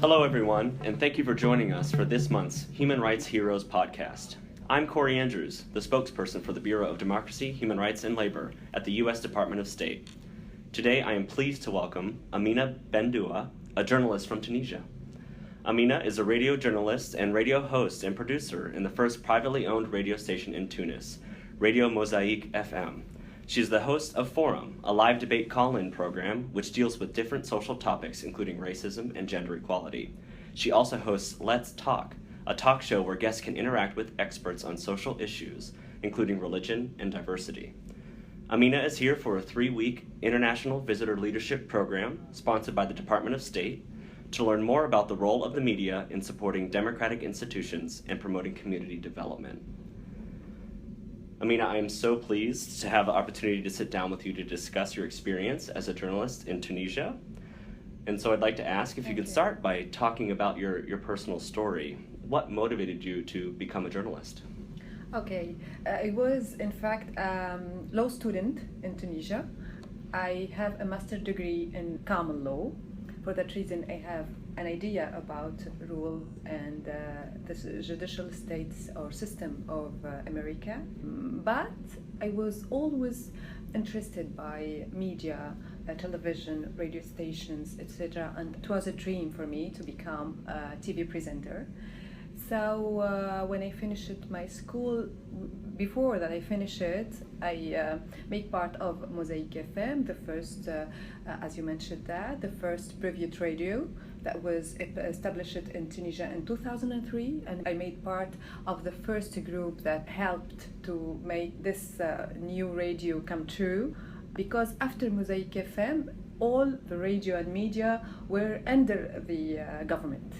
Hello, everyone, and thank you for joining us for this month's Human Rights Heroes podcast. I'm Corey Andrews, the spokesperson for the Bureau of Democracy, Human Rights, and Labor at the U.S. Department of State. Today, I am pleased to welcome Amina Bendoua, a journalist from Tunisia. Amina is a radio journalist and radio host and producer in the first privately owned radio station in Tunis, Radio Mosaic FM. She is the host of Forum, a live debate call-in program which deals with different social topics including racism and gender equality. She also hosts Let's Talk, a talk show where guests can interact with experts on social issues, including religion and diversity. Amina is here for a 3-week International Visitor Leadership Program sponsored by the Department of State to learn more about the role of the media in supporting democratic institutions and promoting community development. Amina, I am so pleased to have the opportunity to sit down with you to discuss your experience as a journalist in Tunisia. And so I'd like to ask if you could start by talking about your personal story. What motivated you to become a journalist? Okay, I was in fact a law student in Tunisia. I have a master's degree in common law. For that reason, I have an idea about rule and the judicial states or system of America. But I was always interested by media, television, radio stations, etc. And it was a dream for me to become a TV presenter. So when I finished my school, before that I finished it, I made part of Mosaic FM, the first, as you mentioned that, the first private radio that was established in Tunisia in 2003, and I made part of the first group that helped to make this new radio come true, because after Mosaic FM, all the radio and media were under the government.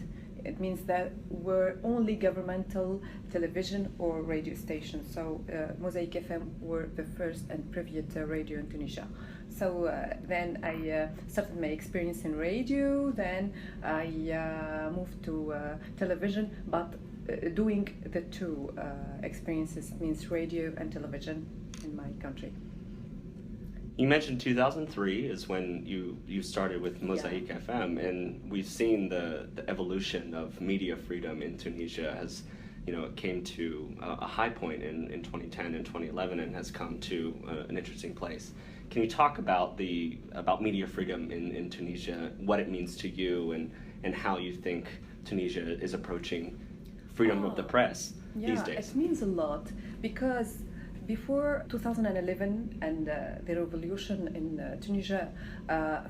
It means that we're only governmental television or radio stations. So Mosaic FM were the first and private radio in Tunisia. So then I started my experience in radio, then I moved to television, but doing the two experiences means radio and television in my country. You mentioned 2003 is when you started with Mosaic FM, and we've seen the evolution of media freedom in Tunisia as, it came to a high point in 2010 and 2011 and has come to an interesting place. Can you talk about media freedom in Tunisia, what it means to you, and how you think Tunisia is approaching freedom of the press these days? It means a lot, because before 2011 and the revolution in Tunisia,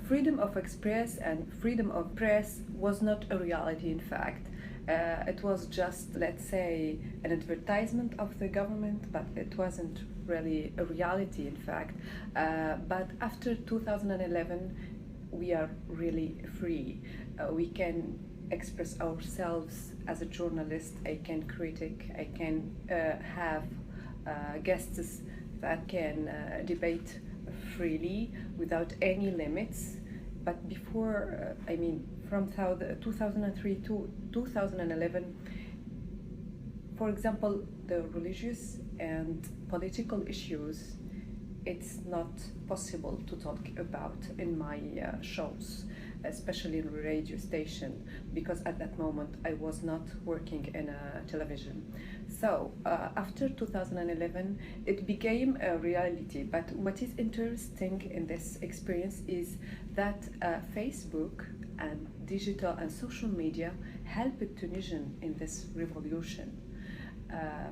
freedom of express and freedom of press was not a reality, in fact. It was just, let's say, an advertisement of the government, but it wasn't really a reality, in fact. But after 2011, we are really free. We can express ourselves as a journalist. I can critique, I can have guests that can debate freely without any limits. But before, from 2003 to 2011, for example, the religious and political issues, it's not possible to talk about in my shows, especially in a radio station, because at that moment I was not working in a television. So after 2011, it became a reality. But what is interesting in this experience is that Facebook and digital and social media helped Tunisian in this revolution.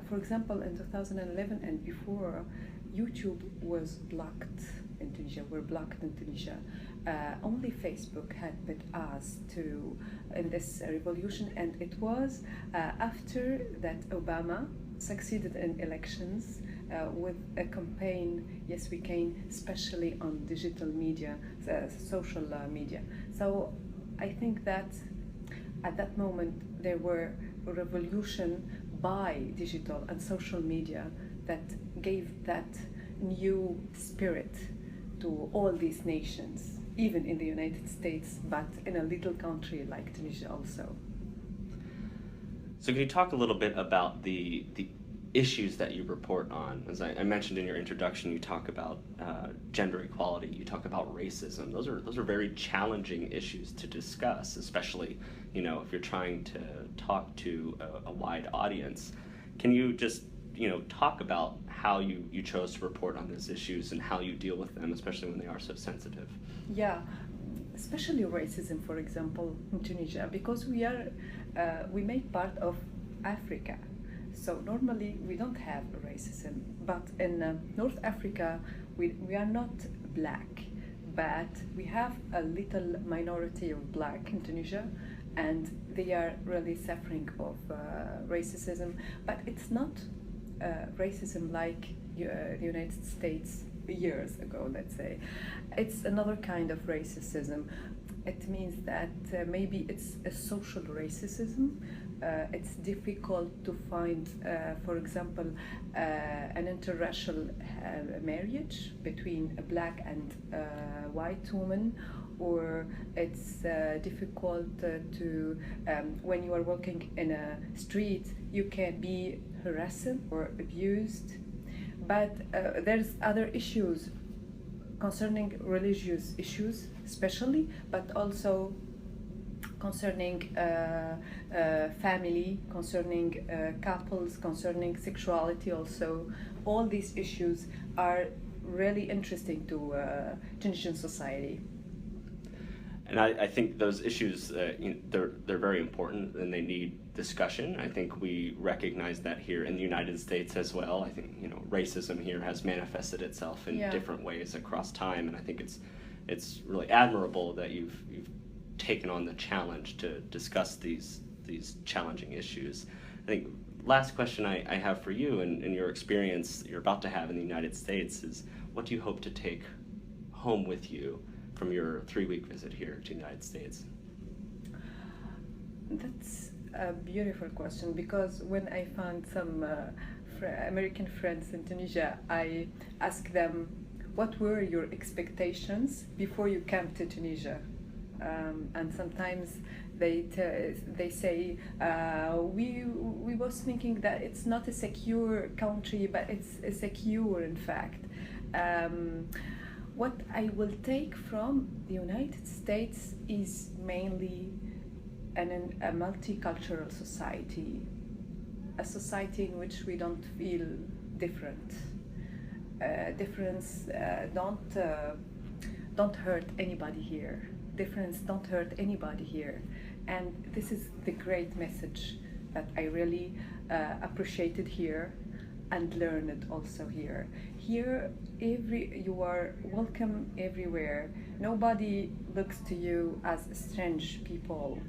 For example, in 2011 and before, YouTube was blocked in Tunisia, were blocked in Tunisia. Only Facebook helped us in this revolution, and it was after that Obama succeeded in elections with a campaign, Yes We Can, especially on digital media, social media. So I think that at that moment there were a revolution by digital and social media that gave that new spirit to all these nations, even in the United States, but in a little country like Tunisia also. So can you talk a little bit about the issues that you report on. As I mentioned in your introduction, you talk about gender equality, you talk about racism. Those are very challenging issues to discuss, especially, you know, if you're trying to talk to a wide audience. Can you just, you know, talk about how you chose to report on these issues and how you deal with them, especially when they are so sensitive? Yeah, especially racism, for example, in Tunisia, because we make part of Africa. So normally we don't have racism, but in North Africa we are not black, but we have a little minority of black in Tunisia, and they are really suffering of racism. But it's not racism like the United States years ago, let's say. It's another kind of racism. It means that maybe it's a social racism. It's difficult to find, for example, an interracial marriage between a black and white woman, or it's difficult to, when you are walking in a street, you can be harassed or abused. But there's other issues concerning religious issues, especially, but also concerning family, concerning couples, concerning sexuality also. All these issues are really interesting to Tunisian society. And I think those issues, they're very important and they need discussion. I think we recognize that here in the United States as well. I think, you know, racism here has manifested itself in different ways across time, and I think it's really admirable that you've taken on the challenge to discuss these challenging issues. I think last question I have for you and your experience you're about to have in the United States is, what do you hope to take home with you from your 3-week visit here to the United States? That's a beautiful question, because when I found some American friends in Tunisia, I asked them, what were your expectations before you came to Tunisia? And sometimes they say, we was thinking that it's not a secure country, but it's secure in fact. What I will take from the United States is mainly a multicultural society, a society in which we don't feel different. Difference don't hurt anybody here. Difference don't hurt anybody here. And this is the great message that I really appreciated here and learned also here. Here, you are welcome everywhere. Nobody looks to you as strange people.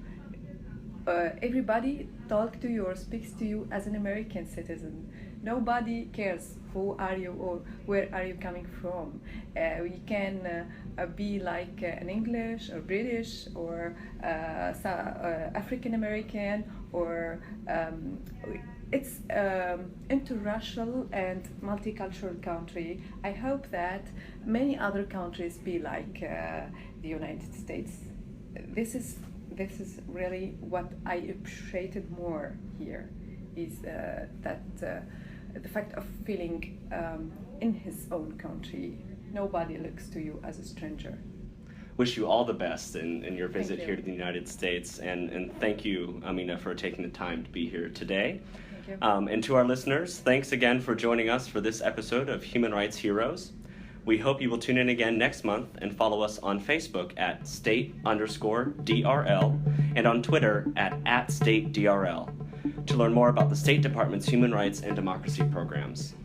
Everybody talks to you or speaks to you as an American citizen. Nobody cares who are you or where are you coming from. We can be like an English or British or African American, or it's interracial and multicultural country. I hope that many other countries be like the United States. This is really what I appreciated more here, is that the fact of feeling in his own country. Nobody looks to you as a stranger. Wish you all the best in your visit you. here to the United States, and thank you, Amina, for taking the time to be here today. Thank you. And to our listeners, thanks again for joining us for this episode of Human Rights Heroes. We hope you will tune in again next month and follow us on Facebook at state_DRL and on Twitter at @StateDRL to learn more about the State Department's Human Rights and Democracy programs.